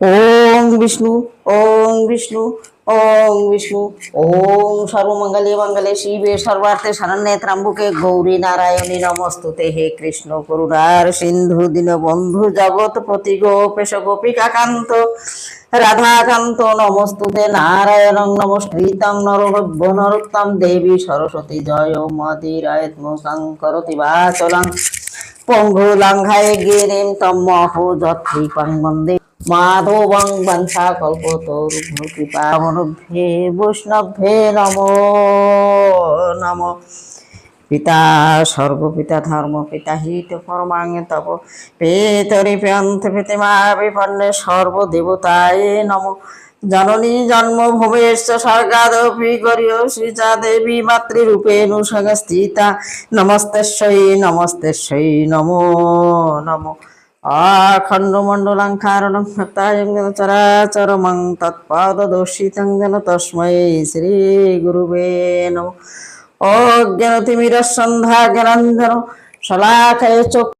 ওং বিষ্ণু, ওং বিষ্ণু, ওং বিষ্ণু। ওং সর্বমঙ্গলে মঙ্গলে শিবে সর্বার্থে শরণ্যে ত্র্যম্বকে গৌরী নারায়ণী নমস্তুতে। হে কৃষ্ণ করুণার সিন্ধু দীনবন্ধু জগৎপতি গোপেশ গোপিকাকান্ত রাধাকান্ত নমস্তুতে। নারায়ণং নমস্কৃত্যং নরহব্য নরোত্তম দেবী সরস্বতী জয় মদিরায়ত্মকং করোতি বাচলং পঙ্গুলঙ্ঘায় গিরিম তম্মহো যৎকৃপং বন্দে মাধবং বংশা কল্পতরুভ্যো কৃপামনুভ্যে বৈষ্ণভ্যে নমো নমঃ। পিতা স্বর্গ পিতা ধর্ম পিতা হিত পরমাং তপ পেতরি প্যন্ত পিতিমা বিপন্নে সর্বদেবতায় নমঃ। জননী জন্মভূমেশ্চ স্বর্গাদপি গরীয়সী চ দেবী মাতৃরূপেণ সংস্থিতা। নমস্তেস্যৈ নমো নমঃ। আখণ্ডমণ্ডলাঙ্কারণং ভক্তায়ং চরাচরমং তৎপাদদর্শিতং যেন তস্मै শ্রীগুরুবে নমঃ। অজ্ঞানতিমিরসন্ধ্যা জ্ঞানাঞ্জন শলাকায় চক্ষু